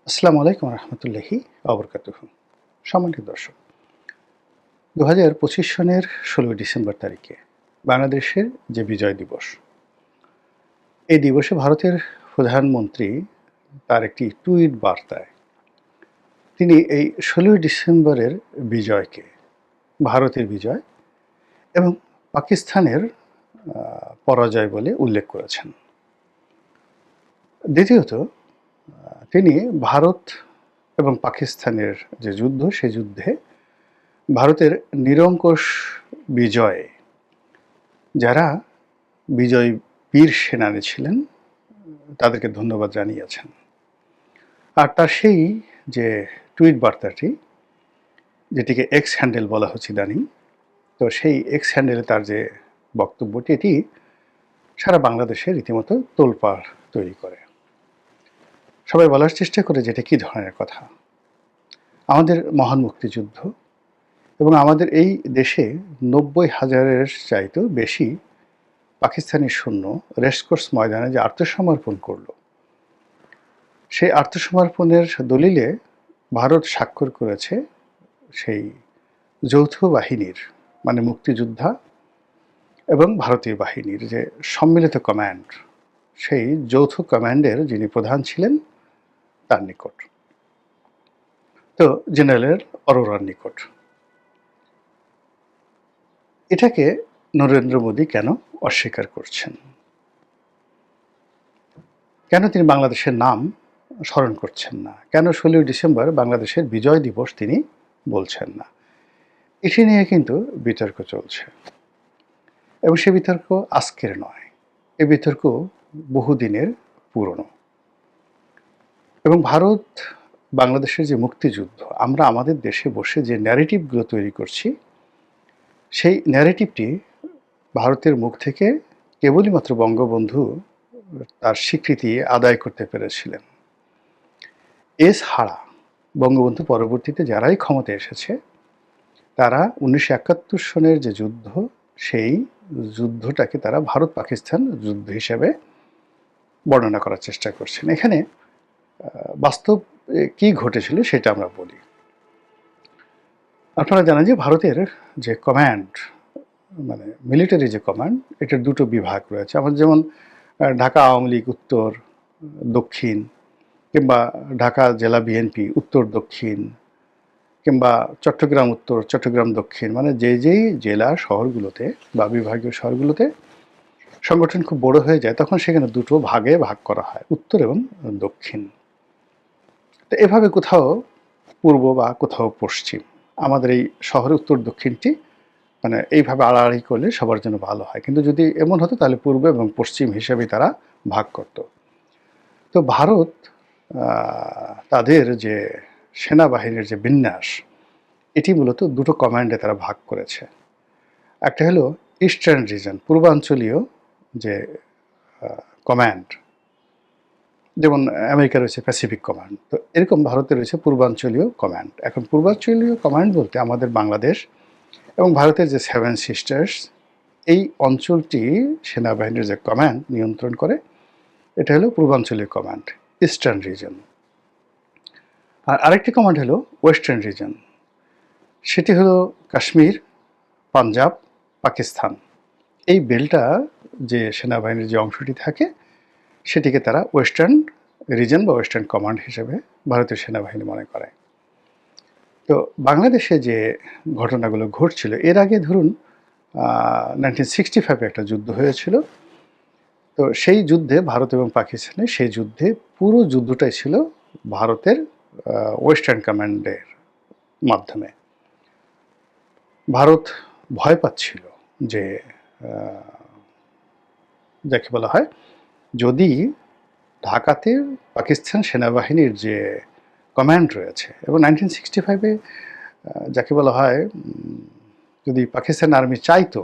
আসসালামু আলাইকুম রহমতুল্লাহি অবরকাতুহু। সম্মানিত দর্শক, 2025 সনের 16 ডিসেম্বর তারিখে বাংলাদেশের যে বিজয় দিবস, এই দিবসে ভারতের প্রধানমন্ত্রী তার একটি টুইট বার্তায় তিনি এই 16 ডিসেম্বরের বিজয়কে ভারতের বিজয় এবং পাকিস্তানের পরাজয় বলে উল্লেখ করেছেন। দ্বিতীয়ত, তিনি ভারত এবং পাকিস্তানের যে যুদ্ধ, সেই যুদ্ধে ভারতের নিরঙ্কুশ বিজয়ে যারা বিজয়ী বীর সেনানী ছিলেন তাদেরকে ধন্যবাদ জানিয়েছেন। আর তার সেই যে টুইট বার্তাটি, যেটিকে এক্স হ্যান্ডেল বলা হচ্ছে ইদানিং, তো সেই এক্স হ্যান্ডেলে তার যে বক্তব্যটি, এটি সারা বাংলাদেশে রীতিমতো তোলপাড় তৈরি করে। সবাই বলার চেষ্টা করে যেটা কী ধরনের কথা। আমাদের মহান মুক্তিযুদ্ধ এবং আমাদের এই দেশে 90,000-এর চাইতেও বেশি পাকিস্তানি সৈন্য রেসকোর্স ময়দানে যে আত্মসমর্পণ করলো, সেই আত্মসমর্পণের দলিলে ভারত স্বাক্ষর করেছে সেই যৌথ বাহিনীর, মানে মুক্তিযোদ্ধা এবং ভারতীয় বাহিনীর যে সম্মিলিত কমান্ড, সেই যৌথ কমান্ডের যিনি প্রধান ছিলেন তার নিকট, তো জেনারেল অরোরার নিকট। এটাকে নরেন্দ্র মোদী কেন অস্বীকার করছেন? কেন তিনি বাংলাদেশের নাম স্মরণ করছেন না? কেন 16 ডিসেম্বর বাংলাদেশের বিজয় দিবস তিনি বলছেন না? এটি নিয়ে কিন্তু বিতর্ক চলছে, এবং সে বিতর্ক আজকের নয়, এ বিতর্ক বহুদিনের পুরনো। এবং ভারত বাংলাদেশের যে মুক্তিযুদ্ধ, আমরা আমাদের দেশে বসে যে ন্যারেটিভগুলো তৈরি করছি, সেই ন্যারেটিভটি ভারতের মুখ থেকে কেবলই মাত্র বঙ্গবন্ধু তার স্বীকৃতি আদায় করতে পেরেছিলেন। এছাড়া বঙ্গবন্ধু পরবর্তীতে যারাই ক্ষমতায় এসেছে, তারা 1971 সনের যে যুদ্ধ, সেই যুদ্ধটাকে তারা ভারত পাকিস্তান যুদ্ধ হিসেবে বর্ণনা করার চেষ্টা করছেন। এখানে বাস্তব কি ঘটেছিল সেটা আমরা বলি। আপনারা জানেন যে ভারতের যে কমান্ড, মানে মিলিটারি যে কমান্ড, এটার দুটো বিভাগ রয়েছে। আমাদের যেমন ঢাকা আওয়ামী লীগ উত্তর দক্ষিণ, কিংবা ঢাকা জেলা বিএনপি উত্তর দক্ষিণ, কিংবা চট্টগ্রাম উত্তর চট্টগ্রাম দক্ষিণ, মানে যেই জেলা শহরগুলোতে বা বিভাগীয় শহরগুলোতে সংগঠন খুব বড় হয়ে যায়, তখন সেখানে দুটো ভাগে ভাগ করা হয়, উত্তর এবং দক্ষিণ। তো এভাবে কোথাও পূর্ব বা কোথাও পশ্চিম, আমাদের এই শহরে উত্তর দক্ষিণটি মানে এইভাবে আড়াআড়ি করলে সবার জন্য ভালো হয়। কিন্তু যদি এমন হতো তাহলে পূর্ব এবং পশ্চিম হিসেবে তারা ভাগ করত। তো ভারত তাদের যে সেনাবাহিনীর যে বিন্যাস, এটি মূলত দুটো কমান্ডে তারা ভাগ করেছে। একটা হলো ইস্টার্ন রিজন, পূর্বাঞ্চলীয় যে কমান্ড, যেমন আমেরিকা রয়েছে প্যাসিফিক কমান্ড, তো এরকম ভারতে রয়েছে পূর্বাঞ্চলীয় কমান্ড। এখন পূর্বাঞ্চলীয় কমান্ড বলতে আমাদের বাংলাদেশ এবং ভারতের যে 7 সিস্টার্স, এই অঞ্চলটি সেনাবাহিনীর যে কমান্ড নিয়ন্ত্রণ করে, এটা হলো পূর্বাঞ্চলীয় কমান্ড, ইস্টার্ন রিজন। আর আরেকটি কমান্ড হলো ওয়েস্টার্ন রিজন, সেটি হলো কাশ্মীর, পাঞ্জাব, পাকিস্তান। এই বেলটা যে সেনাবাহিনীর যে অংশটি থাকে, সেটিকে তারা ওয়েস্টার্ন রিজন বা ওয়েস্টার্ন কমান্ড হিসেবে ভারতীয় সেনাবাহিনী মনে করে। তো বাংলাদেশে যে ঘটনাগুলো ঘটছিল, এর আগে ধরুন 1965 একটা যুদ্ধ হয়েছিল। তো সেই যুদ্ধে ভারত এবং পাকিস্তানের, সেই যুদ্ধে পুরো যুদ্ধটাই ছিল ভারতের ওয়েস্টার্ন কমান্ডের মাধ্যমে। ভারত ভয় পাচ্ছিল যে যাকে বলা হয়, যদি ঢাকাতে পাকিস্তান সেনাবাহিনীর যে কমান্ড রয়েছে, এবং 1965-এ যাকে বলা হয়, যদি পাকিস্তান আর্মি চাইতো,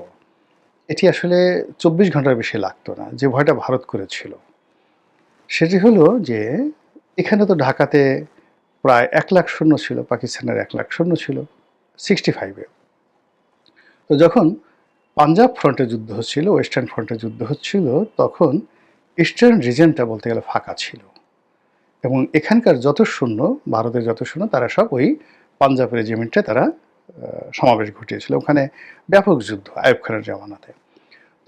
এটি আসলে 24 ঘন্টার বেশি লাগতো না। যে ভয়টা ভারত করেছিল সেটি হলো যে, এখানে তো ঢাকাতে প্রায় 1 লাখ সৈন্য ছিল, পাকিস্তানের 1 লাখ সৈন্য ছিল 65-এ। তো যখন পাঞ্জাব ফ্রন্টে যুদ্ধ হচ্ছিল, ওয়েস্টার্ন ফ্রন্টে যুদ্ধ হচ্ছিল, তখন ইস্টার্ন রিজনটা বলতে গেলে ফাঁকা ছিল, এবং এখানকার যত সৈন্য, ভারতের যত সৈন্য, তারা সব ওই পাঞ্জাব রেজিমেন্টে তারা সমাবেশ ঘটিয়েছিল। ওখানে ব্যাপক যুদ্ধ আইয়ুব খানের জামানাতে।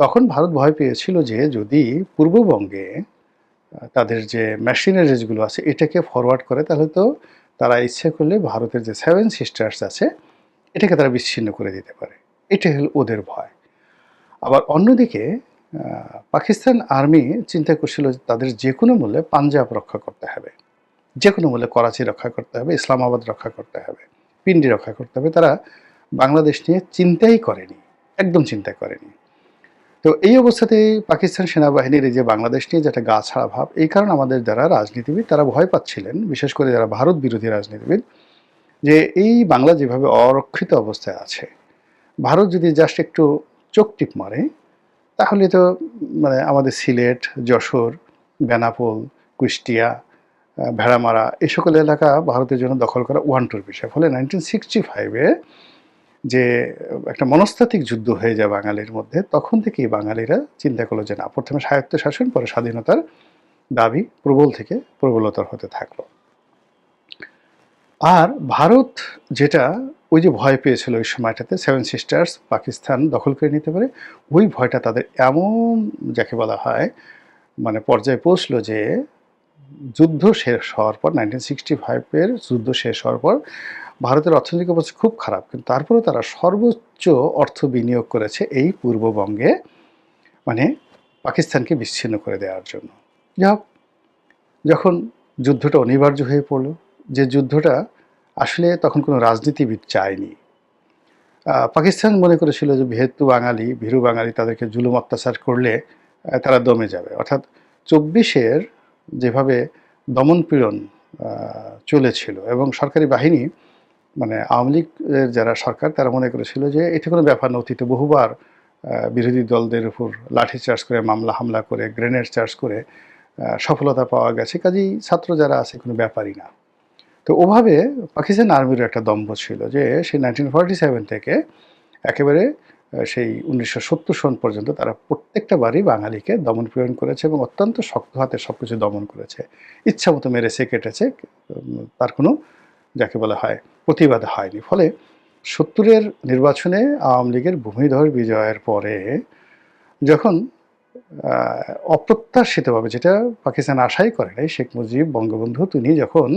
তখন ভারত ভয় পেয়েছিল যে যদি পূর্ববঙ্গে তাদের যে মেশিনারিজগুলো আছে এটাকে ফরওয়ার্ড করে, তাহলে তো তারা ইচ্ছে করলে ভারতের যে 7 সিস্টার্স আছে এটাকে তারা বিচ্ছিন্ন করে দিতে পারে। এটা হলো ওদের ভয়। আবার অন্যদিকে পাকিস্তান আর্মি চিন্তা করছিল যে তাদের যে কোনো মূল্যে পাঞ্জাব রক্ষা করতে হবে, যে কোনো মূল্যে করাচি রক্ষা করতে হবে, ইসলামাবাদ রক্ষা করতে হবে, পিন্ডি রক্ষা করতে হবে। তারা বাংলাদেশ নিয়ে চিন্তাই করেনি, একদম চিন্তা করেনি। তো এই অবস্থাতেই পাকিস্তান সেনাবাহিনীর এই যে বাংলাদেশ নিয়ে যেটা গা ছাড়া ভাব, এই কারণে আমাদের যারা রাজনীতিবিদ তারা ভয় পাচ্ছিলেন, বিশেষ করে যারা ভারত বিরোধী রাজনীতিবিদ, যে এই বাংলা যেভাবে অরক্ষিত অবস্থায় আছে, ভারত যদি জাস্ট একটু চোখ টিপ মারে তাহলে তো মানে আমাদের সিলেট, যশোর, বেনাপোল, কুষ্টিয়া, ভেড়ামারা এই সকল এলাকা ভারতের জন্য দখল করা ওয়ান-টুর বিষয়। ফলে 1965-এ যে একটা মনস্তাত্ত্বিক যুদ্ধ হয়ে যায় বাঙালির মধ্যে, তখন থেকেই বাঙালিরা চিন্তা করলো যে না, প্রথমে স্বায়ত্তশাসন, পরে স্বাধীনতার দাবি প্রবল থেকে প্রবলতর হতে থাকলো। আর ভারত যেটা ওই যে ভয় পেয়েছিল ওই সময়টাতে 7 সিস্টার্স পাকিস্তান দখল করে নিতে পারে, ওই ভয়টা তাদের এমন যাকে বলা হয় মানে পর্যায়ে পৌঁছলো যে যুদ্ধ শেষ হওয়ার পর 1965-এর যুদ্ধ শেষ হওয়ার পর ভারতের অর্থনৈতিক অবস্থা খুব খারাপ, কিন্তু তারপরেও তারা সর্বোচ্চ অর্থ বিনিয়োগ করেছে এই পূর্ববঙ্গে, মানে পাকিস্তানকে বিচ্ছিন্ন করে দেওয়ার জন্য। যাই যখন যুদ্ধটা অনিবার্য হয়ে পড়ল, যে যুদ্ধটা আসলে তখন কোনো রাজনীতিবিদ চায়নি, পাকিস্তান মনে করেছিল যে যেহেতু বাঙালি, ভীরু বাঙালি, তাদেরকে জুলুম অত্যাচার করলে তারা দমে যাবে। অর্থাৎ 24-এর যেভাবে দমনপীড়ন চলেছিল এবং সরকারি বাহিনী মানে আওয়ামী লীগের যারা সরকার তারা মনে করেছিল যে এটা কোনো ব্যাপার না, অতীতে বহুবার বিরোধী দলদের উপর লাঠি চার্জ করে, মামলা হামলা করে, গ্রেনেড চার্জ করে সফলতা পাওয়া গেছে, কাজেই ছাত্র যারা আছে কোনো ব্যাপারই না। তো ওভাবে পাকিস্তান আর্মির একটা দম্ভ ছিল যে সেই 1947 থেকে একেবারে সেই 1970 সন পর্যন্ত তারা প্রত্যেকটা বারই বাঙালিকে দমন পীড়ন করেছে এবং অত্যন্ত শক্ত হাতে সব কিছু দমন করেছে, ইচ্ছা মতো মেরেছে, কেটেছে, তার কোনো যাকে বলা হয় প্রতিবাদ হয়নি। ফলে 70-এর নির্বাচনে আওয়ামী লীগের ভূমিধস বিজয়ের পরে যখন অপ্রত্যাশিতভাবে, যেটা পাকিস্তান আশাই করে নাই, শেখ মুজিব বঙ্গবন্ধু তিনি যখন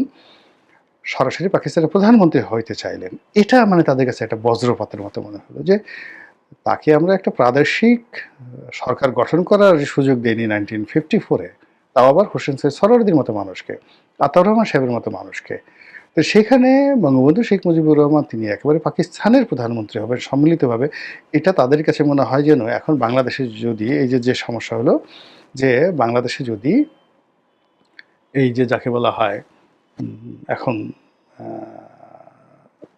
সরাসরি পাকিস্তানের প্রধানমন্ত্রী হইতে চাইলেন, এটা মানে তাদের কাছে একটা বজ্রপাতের মতো মনে হলো যে তাকে আমরা একটা প্রাদেশিক সরকার গঠন করার সুযোগ দেয়নি 1954-এ, তাও আবার হোসেন সৈয়দ সরওয়ার্দীর মতো মানুষকে, আতাউর রহমান সাহেবের মতো মানুষকে। তো সেখানে বঙ্গবন্ধু শেখ মুজিবুর রহমান তিনি একেবারে পাকিস্তানের প্রধানমন্ত্রী হবেন সম্মিলিতভাবে, এটা তাদের কাছে মনে হয় যেন এখন বাংলাদেশে যদি এই যে সমস্যা হলো যে বাংলাদেশে যদি এই যে যাকে বলা হয় এখন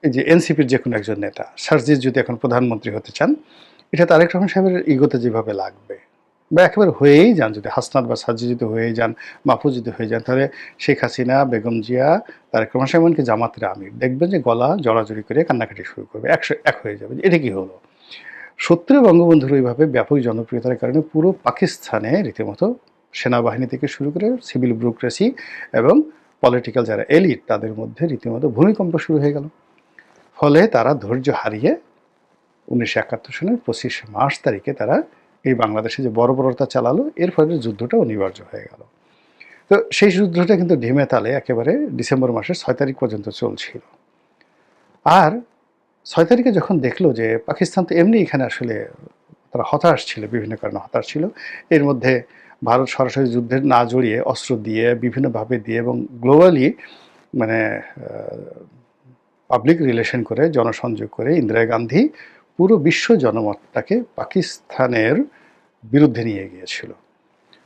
এই যে এনসিপির যে কোনো একজন নেতা শারজিল যদি এখন প্রধানমন্ত্রী হতে চান, এটা তারেক রহমান সাহেবের ইগোতে যেভাবে লাগবে, বা একেবারে হয়েই যান, যদি হাসনাত বা সার্জি যদি হয়েই যান, মাহফুজ যদি হয়ে যান, তাহলে শেখ হাসিনা, বেগম জিয়া, তারেক রহমান সাহেব, এমনকি জামাতের আমির দেখবেন যে গলা জড়াজড়ি করে কান্নাকাটি শুরু করবে, এক হয়ে যাবে। এটা কি হলো? 70-এ বঙ্গবন্ধুর ওইভাবে ব্যাপক জনপ্রিয়তার কারণে পুরো পাকিস্তানে রীতিমতো সেনাবাহিনী থেকে শুরু করে সিভিল ব্যুরোক্রেসি এবং পলিটিক্যাল যারা এলিট তাদের মধ্যে রীতিমতো ভূমিকম্প শুরু হয়ে গেল। ফলে তারা ধৈর্য হারিয়ে 1971 সনের 25 মার্চ তারিখে তারা এই বাংলাদেশে যে বর্বরতা চালালো, এর ফলে যুদ্ধটা অনিবার্য হয়ে গেল। তো সেই যুদ্ধটা কিন্তু ঢিমে তালে একেবারে ডিসেম্বর মাসের 6 তারিখ পর্যন্ত চলছিল। আর 6 তারিখে যখন দেখলো যে পাকিস্তান তো এমনি এখানে আসলে তারা হতাশ ছিল, বিভিন্ন কারণে হতাশ ছিল, এর মধ্যে ভারত সরাসরি যুদ্ধে না জড়িয়ে অস্ত্র দিয়ে বিভিন্নভাবে দিয়ে এবং গ্লোবালি মানে পাবলিক রিলেশন করে, জনসংযোগ করে ইন্দিরা গান্ধী পুরো বিশ্ব জনমতটাকে পাকিস্তানের বিরুদ্ধে নিয়ে গিয়েছিল।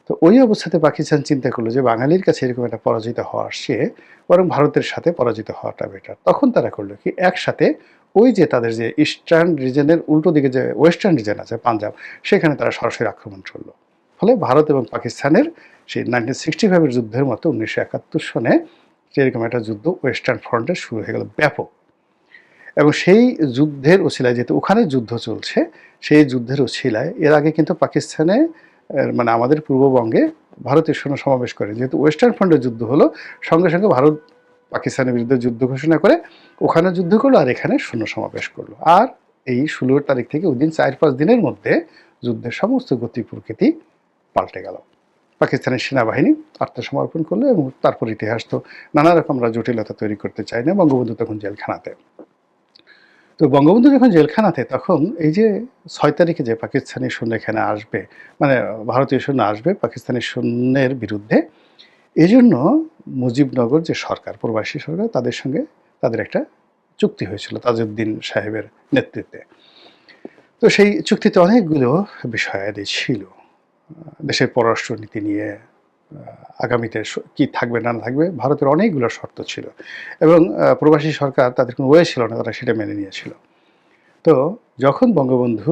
তো ওই অবস্থাতে পাকিস্তান চিন্তা করলো যে বাঙালির কাছে এরকম একটা পরাজিত হওয়ার চেয়ে বরং ভারতের সাথে পরাজিত হওয়াটা বেটার। তখন তারা করলো কি, একসাথে ওই যে তাদের যে ইস্টার্ন রিজনের উল্টো দিকে যে ওয়েস্টার্ন রিজন আছে পাঞ্জাব, সেখানে তারা সরাসরি আক্রমণ করলো। ফলে ভারত এবং পাকিস্তানের সেই 1965-এর যুদ্ধের মতো 1971 সনে সেরকম একটা যুদ্ধ ওয়েস্টার্ন ফ্রন্টে শুরু হয়ে গেল ব্যাপক। এবং সেই যুদ্ধের ওছিলায়, যেহেতু ওখানে যুদ্ধ চলছে, সেই যুদ্ধের ওছিলায় এর আগে কিন্তু পাকিস্তানে মানে আমাদের পূর্ববঙ্গে ভারতীয় সৈন্য সমাবেশ করে। যেহেতু ওয়েস্টার্ন ফ্রন্টের যুদ্ধ হলো, সঙ্গে সঙ্গে ভারত পাকিস্তানের বিরুদ্ধে যুদ্ধ ঘোষণা করে ওখানে যুদ্ধ করলো আর এখানে সৈন্য সমাবেশ করলো। আর এই 16 তারিখ থেকে ওই দিন 4-5 দিনের মধ্যে যুদ্ধের সমস্ত গতি প্রকৃতি পাল্টে গেল। পাকিস্তানের সেনাবাহিনী আত্মসমর্পণ করলো এবং তারপর ইতিহাস তো নানা রকম আমরা জটিলতা তৈরি করতে চাই না। বঙ্গবন্ধু তখন জেলখানাতে। তো বঙ্গবন্ধু যখন জেলখানাতে, তখন এই যে 6 তারিখে যে পাকিস্তানি সৈন্য এখানে আসবে, মানে ভারতীয় সৈন্য আসবে পাকিস্তানি সৈন্যের বিরুদ্ধে, এই জন্য মুজিবনগর যে সরকার, প্রবাসী সরকার, তাদের সঙ্গে তাদের একটা চুক্তি হয়েছিল তাজউদ্দিন সাহেবের নেতৃত্বে। তো সেই চুক্তিতে অনেকগুলো বিষয়াদি ছিল। দেশের পররাষ্ট্রনীতি নিয়ে আগামীতে কি থাকবে না থাকবে, ভারতের অনেকগুলো শর্ত ছিল এবং প্রবাসী সরকার তাদের কোনো ওয়ে ছিল না, তারা সেটা মেনে নিয়েছিল। তো যখন বঙ্গবন্ধু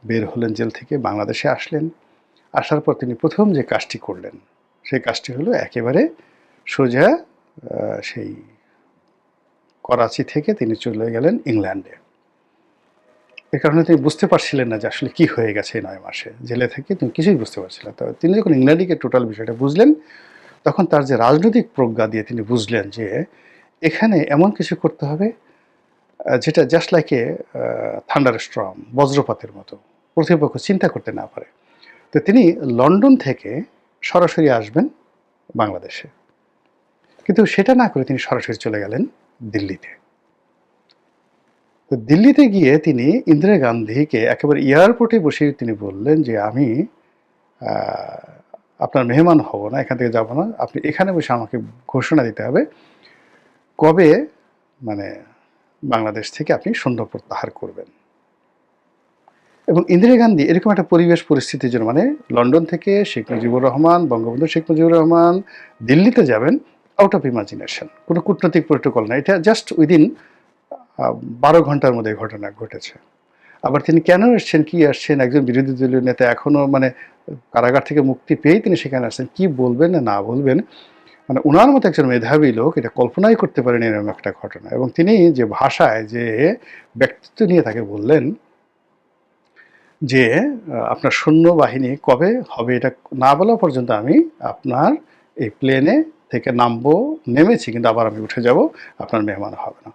বের হলেন জেল থেকে, বাংলাদেশে আসলেন, আসার পর তিনি প্রথম যে কাজটি করলেন সেই কাজটি হলো একেবারে সোজা সেই করাচি থেকে তিনি চলে গেলেন ইংল্যান্ডে। এ কারণে তিনি বুঝতে পারছিলেন না যে আসলে কি হয়ে গেছে এই 9 মাসে জেলে থেকে, তিনি কিছুই বুঝতে পারছিলেন। তো তিনি যখন ইংল্যান্ডে গিয়ে টোটাল বিষয়টা বুঝলেন, তখন তার যে রাজনৈতিক প্রজ্ঞা দিয়ে তিনি বুঝলেন যে এখানে এমন কিছু করতে হবে যেটা just like a thunderstorm, বজ্রপাতের মতো, প্রতিপক্ষ চিন্তা করতে না পারে। তো তিনি লন্ডন থেকে সরাসরি আসবেন বাংলাদেশে, কিন্তু সেটা না করে তিনি সরাসরি চলে গেলেন দিল্লিতে। তো দিল্লিতে গিয়ে তিনি ইন্দিরা গান্ধীকে একেবারে এয়ারপোর্টে বসে তিনি বললেন যে আমি আপনার মেহমান হব না, এখান থেকে যাব না, আপনি এখানে বসে আমাকে ঘোষণা দিতে হবে কবে মানে বাংলাদেশ থেকে আপনি সৈন্য প্রত্যাহার করবেন। এবং ইন্দিরা গান্ধী এরকম একটা পরিবেশ পরিস্থিতির জন্য, মানে লন্ডন থেকে শেখ মুজিবুর রহমান, বঙ্গবন্ধু শেখ মুজিবুর রহমান দিল্লিতে যাবেন আউট অফ ইমাজিনেশন, কোনো কূটনৈতিক প্রোটোকল না, এটা জাস্ট উইদিন 12 ঘন্টার মধ্যে ঘটনা ঘটেছে। আবার তিনি কেন এসছেন, কি আসছেন, একজন বিরোধী দলীয় নেতা, এখনও মানে কারাগার থেকে মুক্তি পেয়েই তিনি সেখানে আসছেন, কি বলবেন না বলবেন, মানে ওনার মতো একজন মেধাবী লোক এটা কল্পনাই করতে পারেন এরকম একটা ঘটনা। এবং তিনি যে ভাষায়, যে ব্যক্তিত্ব নিয়ে তাকে বললেন যে আপনার সৈন্যবাহিনী কবে হবে এটা না বলা পর্যন্ত আমি আপনার এই প্লেনে থেকে নামবো, নেমেছি কিন্তু আবার আমি উঠে যাব, আপনার মেহমান হবে না।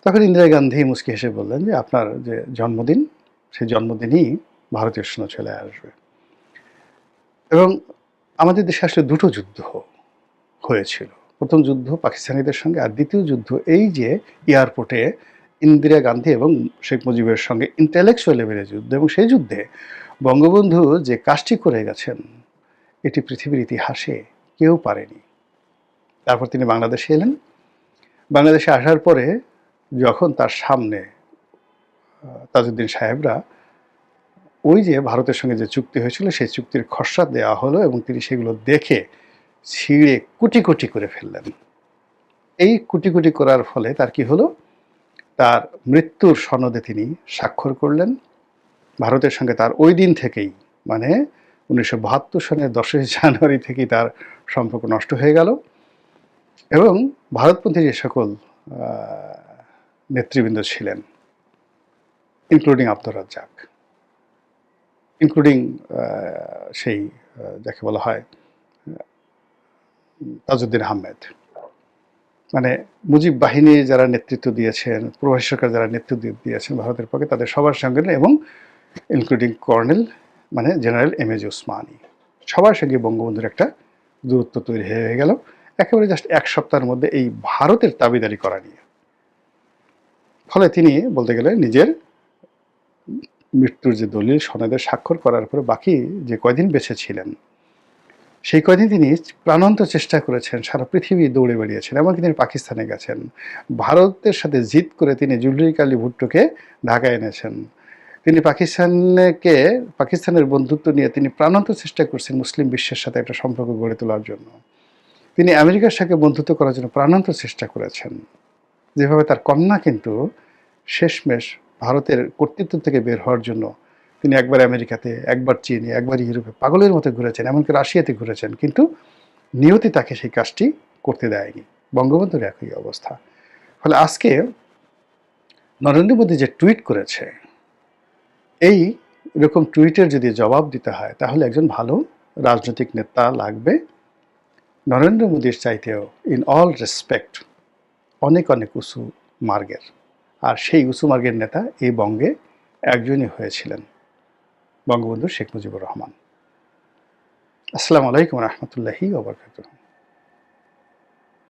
তখন ইন্দিরা গান্ধী মুচকি হেসে বললেন যে আপনার যে জন্মদিন, সেই জন্মদিনই ভারতীয় সৈন্য চলে আসবে। এবং আমাদের দেশে আসলে দুটো যুদ্ধ হয়েছিল। প্রথম যুদ্ধ পাকিস্তানিদের সঙ্গে, আর দ্বিতীয় যুদ্ধ এই যে এয়ারপোর্টে ইন্দিরা গান্ধী এবং শেখ মুজিবের সঙ্গে ইন্টেলেকচুয়াল লেভেলের যুদ্ধ। এবং সেই যুদ্ধে বঙ্গবন্ধু যে কাজটি করে গেছেন এটি পৃথিবীর ইতিহাসে কেউ পারেনি। তারপর তিনি বাংলাদেশে এলেন। বাংলাদেশে আসার পরে যখন তার সামনে তাজউদ্দিন সাহেবরা ওই যে ভারতের সঙ্গে যে চুক্তি হয়েছিল সেই চুক্তির খসড়া দেওয়া হলো এবং তিনি সেগুলো দেখে ছিঁড়ে কুটি কুটি করে ফেললেন। এই কুটি কুটি করার ফলে তার কি হলো, তার মৃত্যুর সনদে তিনি স্বাক্ষর করলেন। ভারতের সঙ্গে তার ওই দিন থেকেই, মানে 1972 সনের 10ই জানুয়ারি থেকেই তার সম্পর্ক নষ্ট হয়ে গেল। এবং ভারতপন্থী যে সকল নেতৃবৃন্দ ছিলেন, ইনক্লুডিং আব্দুর রাজ্জাক, ইনক্লুডিং সেই যাকে বলা হয় তাজউদ্দিন আহমেদ, মানে মুজিব বাহিনী যারা নেতৃত্ব দিয়েছেন, প্রবাসী সরকার যারা নেতৃত্ব দিয়েছেন ভারতের পক্ষে, তাদের সবার সঙ্গে, এবং ইনক্লুডিং কর্নেল মানে জেনারেল এম.এ. ওসমানী, সবার সঙ্গে বঙ্গবন্ধুর একটা দূরত্ব তৈরি হয়ে গেল একেবারে জাস্ট 1 সপ্তাহের মধ্যে এই ভারতের দাবিদারি করা নিয়ে। ফলে তিনি বলতে গেলে নিজের মৃত্যুর যে দলিল সনদে স্বাক্ষর করার পরে বাকি যে কয়দিন বেঁচে ছিলেন সেই কয়দিন তিনি প্রাণান্ত চেষ্টা করেছেন, সারা পৃথিবী দৌড়ে বেরিয়েছেন, এমনকি তিনি পাকিস্তানে গেছেন, ভারতের সাথে জিদ করে তিনি জুলফিকার আলী ভুট্টোকে ঢাকায় এনেছেন। তিনি পাকিস্তানের বন্ধুত্ব নিয়ে তিনি প্রাণান্ত চেষ্টা করছেন মুসলিম বিশ্বের সাথে একটা সম্পর্ক গড়ে তোলার জন্য। তিনি আমেরিকার সাথে বন্ধুত্ব করার জন্য প্রাণান্ত চেষ্টা করেছেন। যেভাবে তার কন্যা কিন্তু শেষমেশ ভারতের কর্তৃত্ব থেকে বের হওয়ার জন্য তিনি একবার আমেরিকাতে, একবার চীনে, একবার ইউরোপে পাগলের মতো ঘুরেছেন, এমনকি রাশিয়াতে ঘুরেছেন, কিন্তু নিয়তি তাকে সেই কাজটি করতে দেয়নি। বঙ্গবন্ধুর একই অবস্থা। ফলে আজকে নরেন্দ্র মোদী যে টুইট করেছে, এই এরকম টুইটের যদি জবাব দিতে হয় তাহলে একজন ভালো রাজনৈতিক নেতা লাগবে। নরেন্দ্র মোদীর চাইতেও ইন অল রেসপেক্ট অনেক অনেক উঁচু মার্গের, আর সেই উঁচু মার্গের নেতা এই বঙ্গে একজনই হয়েছিলেন, বঙ্গবন্ধু শেখ মুজিবুর রহমান। আসসালামু আলাইকুম রহমতুল্লাহি ওয়া বারাকাতুহু।